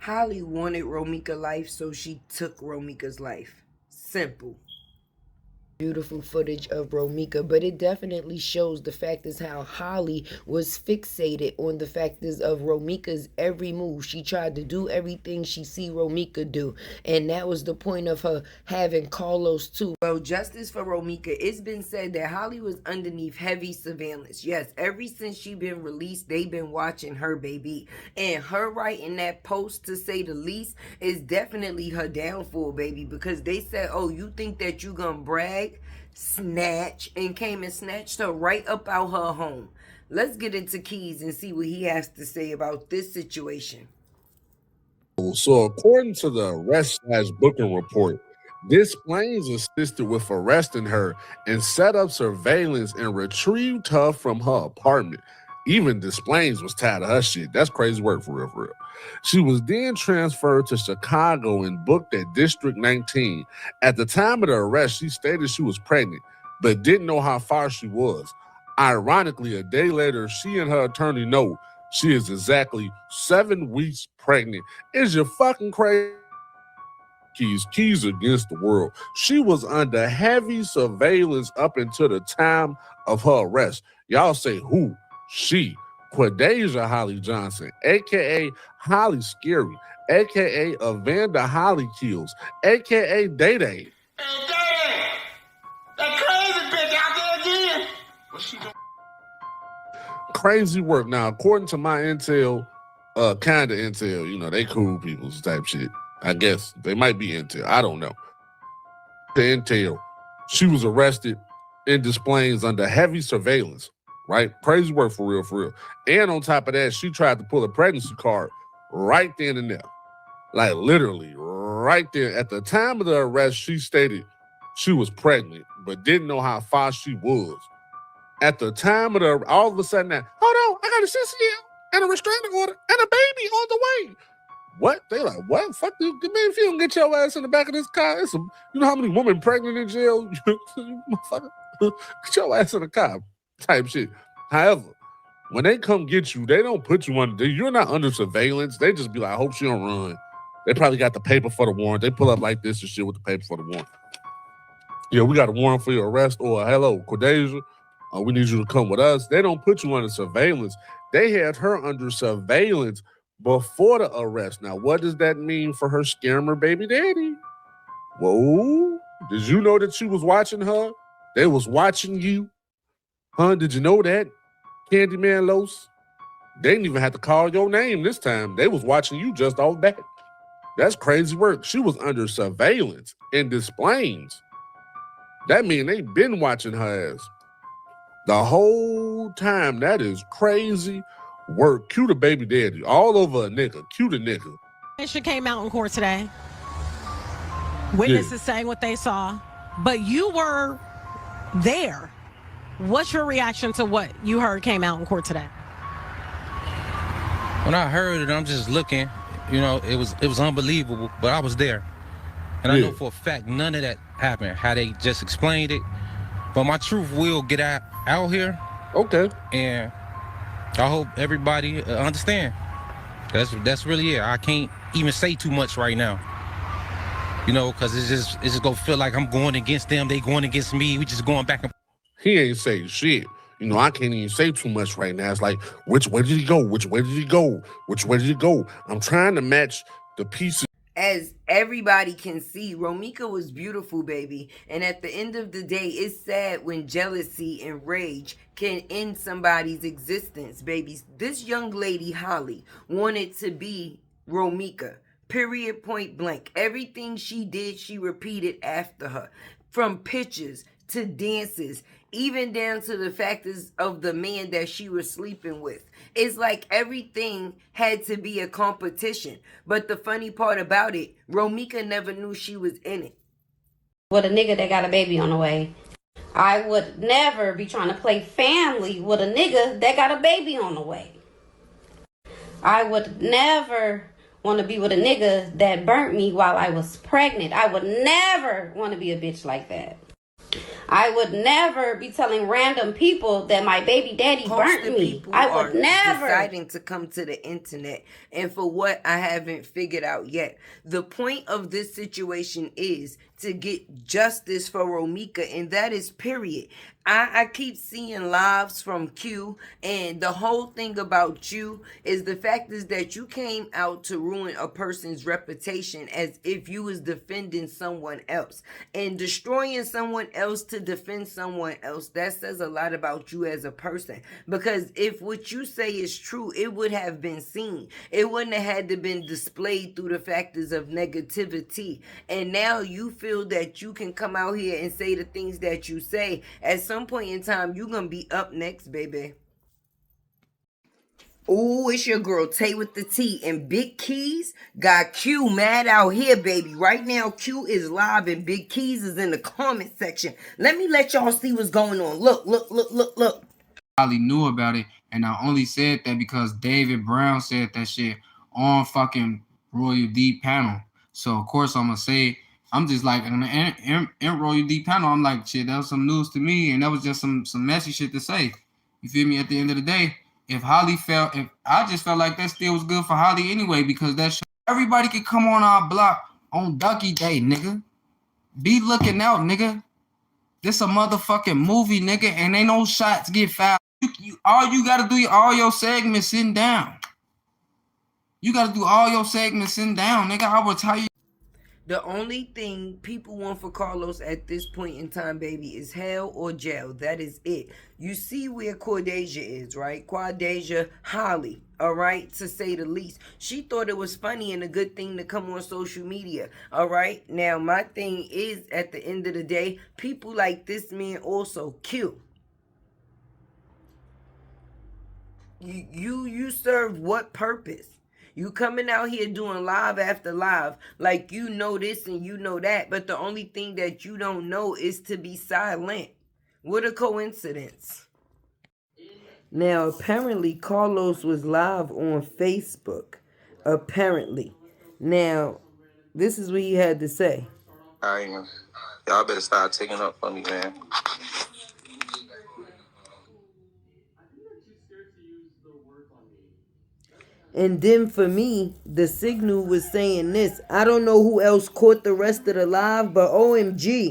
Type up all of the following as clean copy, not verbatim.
Holly wanted Romeca life, so she took Romeca's life. Simple. Beautiful footage of Romeca, but it definitely shows the fact is how Holly was fixated on the fact is of Romeca's every move. She tried to do everything she see Romeca do, and that was the point of her having Carlos too. Well, justice for Romeca. It's been said that Holly was underneath heavy surveillance. Yes, ever since she been released, they been watching her, baby, and her writing that post, to say the least, is definitely her downfall, baby, because they said, oh, you think that you gonna brag, snatch, and came and snatched her right up out her home. Let's get into Keys and see what he has to say about this situation. So according to the arrest/booking report, Displays assisted with arresting her and set up surveillance and retrieved her from her apartment. Even Displays was tired of her shit. That's crazy work for real, for real. She was then transferred to Chicago and booked at District 19. At the time of the arrest, she stated she was pregnant, but didn't know how far she was. Ironically, a day later, she and her attorney know she is exactly 7 weeks pregnant. Is you fucking crazy? Keys against the world. She was under heavy surveillance up until the time of her arrest. Y'all say who? She. Quadeja Holly Johnson, aka Holly Scary, aka Evander Holly Kills, aka Day Day. Hey, Day! That crazy bitch out there again! What's she doing? Crazy work. Now, according to my intel, kind of intel, you know, they cool people type shit. I guess they might be intel. I don't know. The intel, she was arrested in Displays under heavy surveillance, right? Crazy work for real, for real. And on top of that, she tried to pull a pregnancy card right then and there. Like literally right there. At the time of the arrest, she stated she was pregnant, but didn't know how far she was. At the time of the, all of a sudden, hold on, I got a CCL and a restraining order and a baby on the way. What? They like, what? Fuck you, man, if you don't get your ass in the back of this car, it's a, you know how many women pregnant in jail? Motherfucker, get your ass in the car type shit. However, when they come get you, they don't put you under, you're not under surveillance. They just be like, I hope she don't run. They probably got the paper for the warrant. They pull up like this and shit with the paper for the warrant. Yeah, we got a warrant for your arrest, or hello, Quadeja, we need you to come with us. They don't put you under surveillance. They had her under surveillance before the arrest. Now, what does that mean for her scammer baby daddy? Whoa, did you know that she was watching her? They was watching you? Huh, did you know that? Candyman Los? They didn't even have to call your name this time. They was watching you just off bat. That's crazy work. She was under surveillance and Displays. That mean they been watching her ass the whole time. That is crazy work. Cue the baby daddy all over a nigga. Cue the nigga. She came out in court today. Witnesses saying what they saw, but you were there. What's your reaction to what you heard came out in court today? When I heard it, I'm just looking. You know, it was unbelievable, but I was there, and I know for a fact none of that happened. How they just explained it, but my truth will get out here. Okay. And I hope everybody understand. That's really it. I can't even say too much right now. You know, because it's just gonna feel like I'm going against them. They going against me. We just going back and. He ain't saying shit. You know, I can't even say too much right now. It's like, which way did he go? Which way did he go? Which way did he go? I'm trying to match the pieces. As everybody can see, Romeca was beautiful, baby. And at the end of the day, it's sad when jealousy and rage can end somebody's existence, babies. This young lady, Holly, wanted to be Romeca. Period, point blank. Everything she did, she repeated after her. From pictures to dances, even down to the factors of the man that she was sleeping with. It's like everything had to be a competition. But the funny part about it, Romeca never knew she was in it. With a nigga that got a baby on the way. I would never be trying to play family with a nigga that got a baby on the way. I would never want to be with a nigga that burnt me while I was pregnant. I would never want to be a bitch like that. I would never be telling random people that my baby daddy burnt me. I would never. Deciding to come to the internet, and for what I haven't figured out yet. The point of this situation is to get justice for Romeca, and that is period. I keep seeing lives from Q, and the whole thing about you is the fact is that you came out to ruin a person's reputation as if you was defending someone else, and destroying someone else to defend someone else. That says a lot about you as a person, because if what you say is true, it would have been seen. It wouldn't have had to been displayed through the factors of negativity. And now you feel that you can come out here and say the things that you say. At some point in time, you're gonna be up next, baby. Ooh, it's your girl Tay with the T, and Big Keys got Q mad out here, baby. Right now, Q is live and Big Keys is in the comment section. Let y'all see what's going on. Look. Holly knew about it, and I only said that because David Brown said that shit on fucking Royal D panel. So of course I'm gonna say, I'm just like in Royal D panel, I'm like, shit, that was some news to me, and that was just some messy shit to say. You feel me? At the end of the day, if I just felt like that still was good for Holly anyway, because that shit, everybody could come on our block on Ducky Day, nigga. Be looking out, nigga. This a motherfucking movie, nigga, and ain't no shots get fouled. All you gotta do, all your segments sitting down. You gotta do all your segments sitting down, nigga. I will tell you. The only thing people want for Carlos at this point in time, baby, is hell or jail. That is it. You see where Cordasia is, right? Cordasia Holly, all right, to say the least. She thought it was funny and a good thing to come on social media, all right? Now, my thing is, at the end of the day, people like this man also kill. You serve what purpose? You coming out here doing live after live like you know this and you know that, but the only thing that you don't know is to be silent. What a coincidence. Now, apparently, Carlos was live on Facebook. Apparently. Now, this is what he had to say. All right, man. Y'all better start taking up for me, man. And then for me, the signal was saying this. I don't know who else caught the rest of the live, but OMG.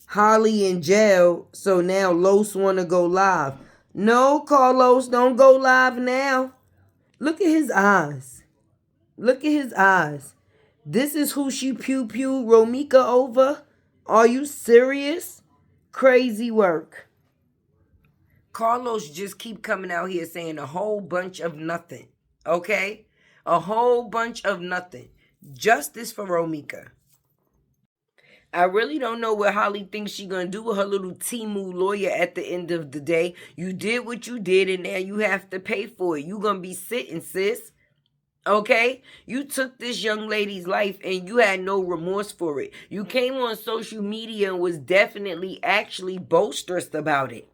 Holly in jail, so now Los want to go live. No, Carlos, don't go live now. Look at his eyes. Look at his eyes. This is who she pew-pewed Romeca over? Are you serious? Crazy work. Carlos just keep coming out here saying a whole bunch of nothing. Okay? A whole bunch of nothing. Justice for Romeca. I really don't know what Holly thinks she gonna do with her little Timu lawyer at the end of the day. You did what you did, and now you have to pay for it. You gonna be sitting, sis. Okay? You took this young lady's life and you had no remorse for it. You came on social media and was definitely actually boisterous about it.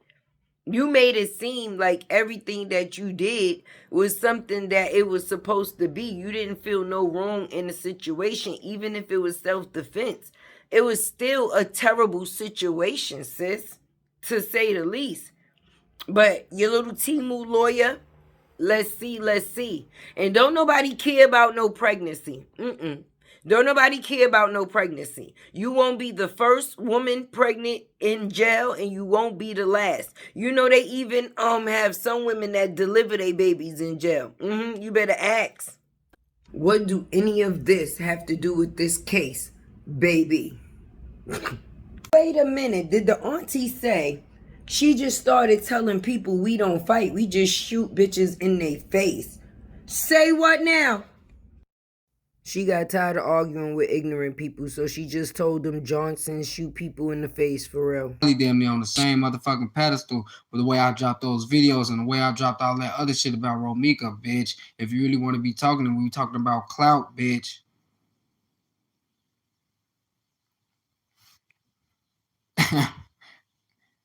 You made it seem like everything that you did was something that it was supposed to be. You didn't feel no wrong in the situation, even if it was self-defense. It was still a terrible situation, sis, to say the least. But your little Timu lawyer, let's see. And don't nobody care about no pregnancy. Don't nobody care about no pregnancy. You won't be the first woman pregnant in jail, and you won't be the last. You know they even have some women that deliver their babies in jail. You better ask. What do any of this have to do with this case, baby? Wait a minute. Did the auntie say she just started telling people we don't fight, we just shoot bitches in their face? Say what now? She got tired of arguing with ignorant people, so she just told them Johnson shoot people in the face for real. Damn near on the same motherfucking pedestal with the way I dropped those videos and the way I dropped all that other shit about Romeca, bitch. If you really want to be talking, and we talking about clout, bitch.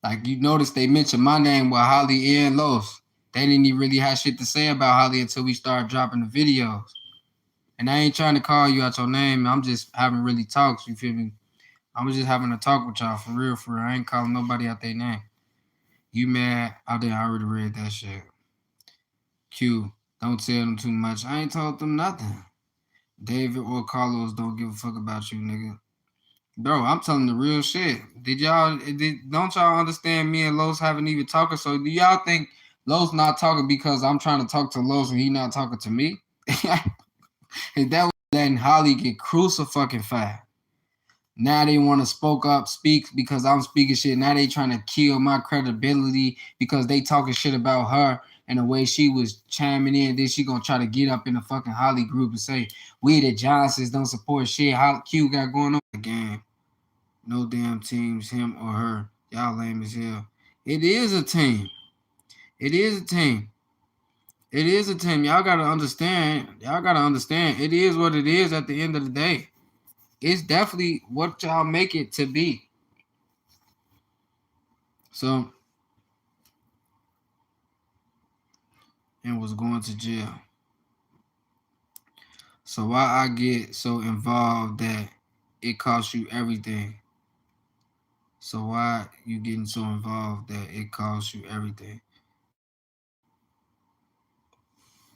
Like, you notice they mentioned my name with Holly and Los. They didn't even really have shit to say about Holly until we started dropping the videos. And I ain't trying to call you out your name. I'm just having really talks, you feel me? I was just having a talk with y'all for real. I ain't calling nobody out their name. You mad? I already read that shit. Q, don't tell them too much. I ain't told them nothing. David or Carlos don't give a fuck about you, nigga. Bro, I'm telling the real shit. Don't y'all understand me and Los haven't even talking? So do y'all think Los not talking because I'm trying to talk to Los and he not talking to me? Is that what letting Holly get crucified? Now they want to speak because I'm speaking shit. Now they trying to kill my credibility because they talking shit about her and the way she was chiming in. Then she gonna try to get up in the fucking Holly group and say, we the Johnsons don't support shit Holly Q got going on again. No damn teams, him or her. Y'all lame as hell. It is a team. It is a team. It is a team. Y'all gotta understand. It is what it is at the end of the day. It's definitely what y'all make it to be. So, and was going to jail. So why I get so involved that it costs you everything? So why you getting so involved that it costs you everything?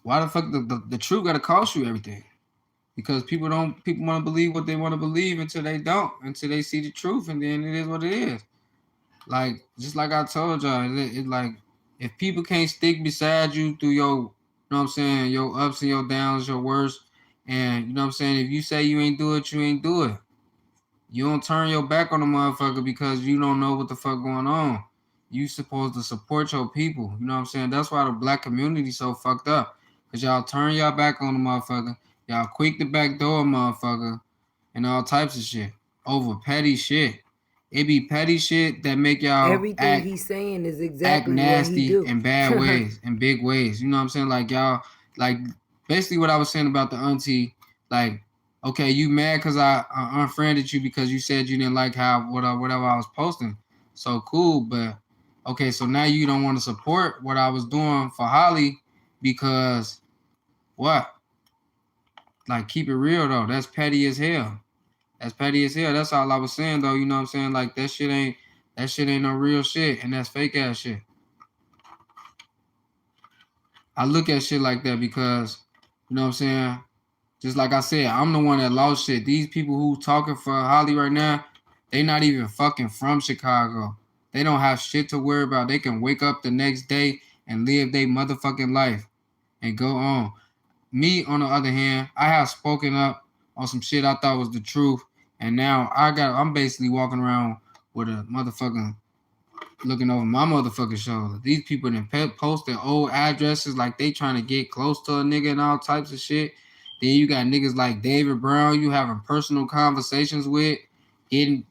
Why the fuck the truth gotta cost you everything? Because people want to believe what they want to believe until they don't, until they see the truth, and then it is what it is. Like, just like I told y'all, it like, if people can't stick beside you through your, you know what I'm saying, your ups and your downs, your worst, and you know what I'm saying, if you say you ain't do it, you ain't do it. You don't turn your back on the motherfucker because you don't know what the fuck going on. You supposed to support your people. You know what I'm saying? That's why the black community so fucked up. Because y'all turn y'all back on the motherfucker. Y'all quick the back door motherfucker. And all types of shit. Over petty shit. It be petty shit that make y'all Everything he's saying is act exactly what he nasty do. in bad ways, in big ways. You know what I'm saying? Like y'all, like basically what I was saying about the auntie, like, okay, you mad because I unfriended you because you said you didn't like how whatever I was posting. So cool, but okay, so now you don't want to support what I was doing for Holly because what? Like, keep it real though. That's petty as hell. That's petty as hell. That's all I was saying though. You know what I'm saying? Like that shit ain't no real shit, and that's fake ass shit. I look at shit like that because, you know what I'm saying? Just like I said, I'm the one that lost shit. These people who talking for Holly right now, they not even fucking from Chicago. They don't have shit to worry about. They can wake up the next day and live their motherfucking life and go on. Me, on the other hand, I have spoken up on some shit I thought was the truth, and now I'm basically walking around with a motherfucking looking over my motherfucking shoulder. These people then post their old addresses like they trying to get close to a nigga and all types of shit. Then you got niggas like David Brown you having personal conversations with, getting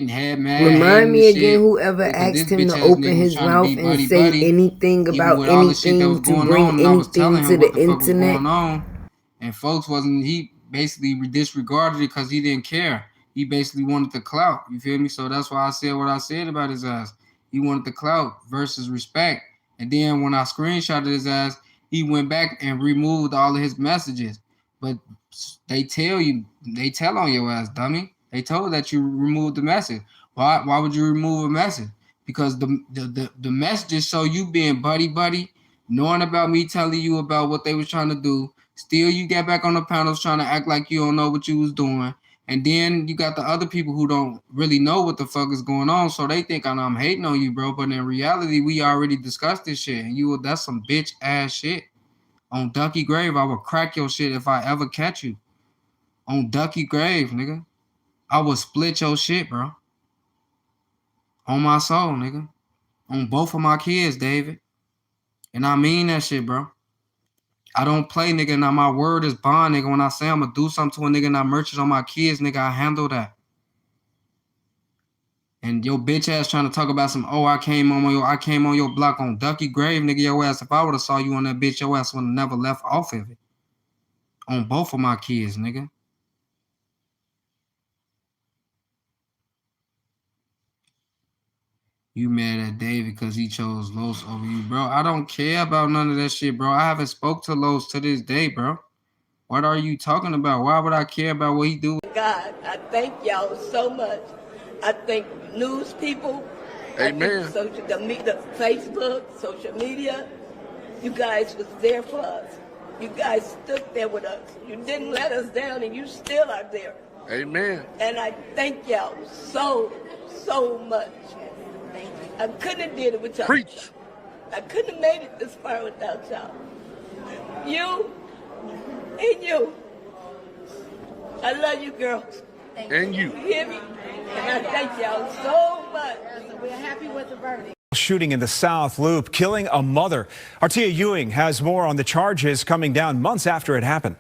head mad. Remind me again, shit, whoever asked him to open his mouth and say anything about anything to bring anything to the internet. And folks he basically disregarded it because he didn't care. He basically wanted the clout. You feel me? So that's why I said what I said about his ass. He wanted the clout versus respect. And then when I screenshotted his ass, he went back and removed all of his messages. But they tell on your ass, dummy. They told that you removed the message. Why would you remove a message? Because the messages show you being buddy, knowing about me telling you about what they was trying to do. Still, you get back on the panels trying to act like you don't know what you was doing. And then you got the other people who don't really know what the fuck is going on, so they think I'm hating on you, bro. But in reality, we already discussed this shit, and that's some bitch ass shit. On Ducky Grave, I would crack your shit if I ever catch you. On Ducky Grave, nigga, I would split your shit, bro. On my soul, nigga. On both of my kids, David. And I mean that shit, bro. I don't play, nigga. Now my word is bond, nigga. When I say I'm gonna do something to a nigga and I merchant on my kids, nigga, I handle that. And your bitch ass trying to talk about some, I came on your block on Ducky Grave, nigga, your ass. If I would have saw you on that bitch, your ass would have never left off of it. On both of my kids, nigga. You mad at David because he chose Los over you, bro. I don't care about none of that shit, bro. I haven't spoke to Los to this day, bro. What are you talking about? Why would I care about what he do? God, I thank y'all so much I thank news people. Amen. The Facebook, social media. You guys was there for us. You guys stood there with us. You didn't let us down, and you still are there. Amen. And I thank y'all so much. Thank you. I couldn't have did it without y'all. Preach. I couldn't have made it this far without y'all. You and you. I love you, girls. And you. You hear me? And I thank y'all so much. We're happy with the verdict. Shooting in the South Loop, killing a mother. Artia Ewing has more on the charges coming down months after it happened.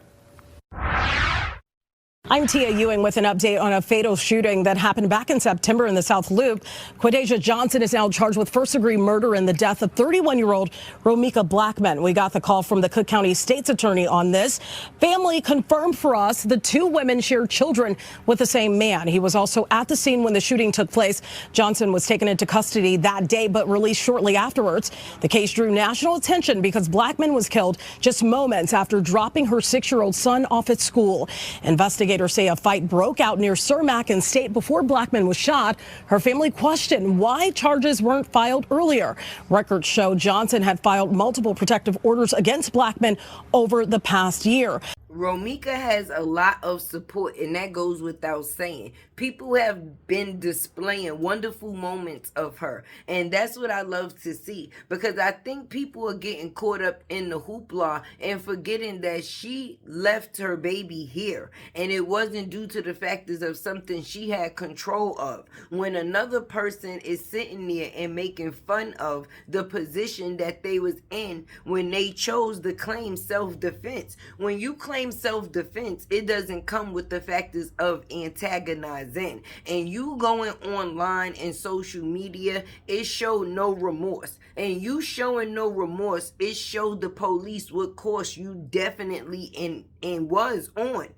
I'm Tia Ewing with an update on a fatal shooting that happened back in September in the South Loop. Quadasia Johnson is now charged with first-degree murder in the death of 31-year-old Romeca Blackmon. We got the call from the Cook County State's attorney on this. Family confirmed for us the two women shared children with the same man. He was also at the scene when the shooting took place. Johnson was taken into custody that day but released shortly afterwards. The case drew national attention because Blackmon was killed just moments after dropping her 6-year-old son off at school. Investigators say a fight broke out near Cermak and State before Blackmon was shot. Her family questioned why charges weren't filed earlier. Records show Johnson had filed multiple protective orders against Blackmon over the past year. Romeca has a lot of support, and that goes without saying. People have been displaying wonderful moments of her, and that's what I love to see, because I think people are getting caught up in the hoopla and forgetting that she left her baby here, and it wasn't due to the factors of something she had control of. When another person is sitting there and making fun of the position that they was in when they chose to claim self-defense, when you claim self-defense, it doesn't come with the factors of antagonizing. And you going online and social media, it showed no remorse. And you showing no remorse, it showed the police what course you definitely and was on.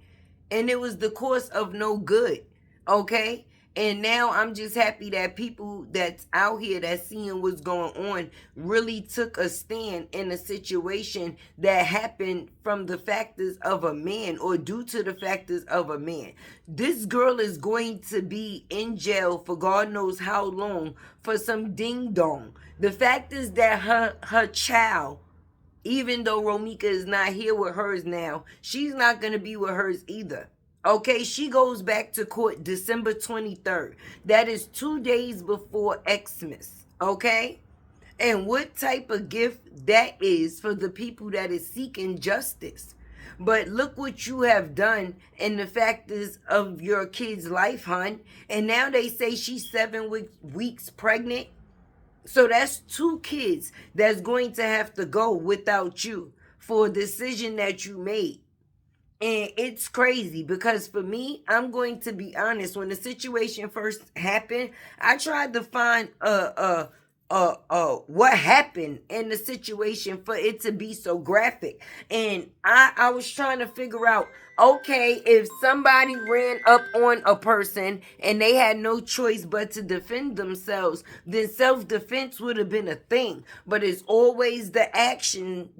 And it was the course of no good. Okay? And now I'm just happy that people that's out here that's seeing what's going on really took a stand in a situation that happened from the factors of a man, or due to the factors of a man. This girl is going to be in jail for God knows how long for some ding dong. The fact is that her child, even though Romeca is not here with hers now, she's not going to be with hers either. Okay, she goes back to court December 23rd. That is 2 days before Xmas. Okay? And what type of gift that is for the people that is seeking justice. But look what you have done in the factors of your kid's life, hon. And now they say she's 7 weeks pregnant. So that's 2 kids that's going to have to go without you for a decision that you made. And it's crazy because for me, I'm going to be honest. When the situation first happened, I tried to find what happened in the situation for it to be so graphic. And I was trying to figure out, okay, if somebody ran up on a person and they had no choice but to defend themselves, then self-defense would have been a thing. But it's always the action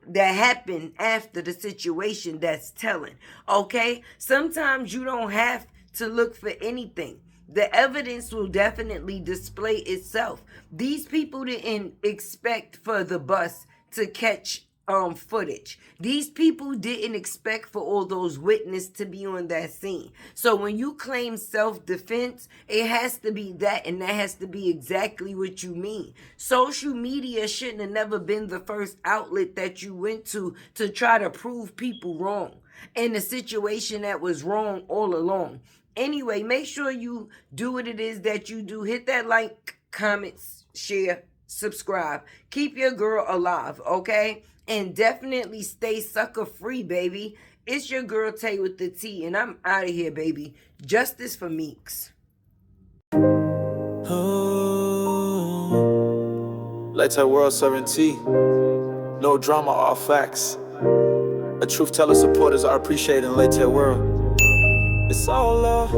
that happened after the situation that's telling. Okay? Sometimes you don't have to look for anything. The evidence will definitely display itself. These people didn't expect for the bus to catch footage. These people didn't expect for all those witnesses to be on that scene. So when you claim self-defense, it has to be that, and that has to be exactly what you mean. Social media shouldn't have never been the first outlet that you went to try to prove people wrong in a situation that was wrong all along. Anyway, make sure you do what it is that you do. Hit that like, comments, share, subscribe. Keep your girl alive, okay? And definitely stay sucker free, baby. It's your girl Tay with the T, and I'm out of here, baby. Justice for Meeks. ITSLATEWORLD serving tea. No drama, all facts. A truth teller supporters are appreciated in ITSLATEWORLD. It's all love.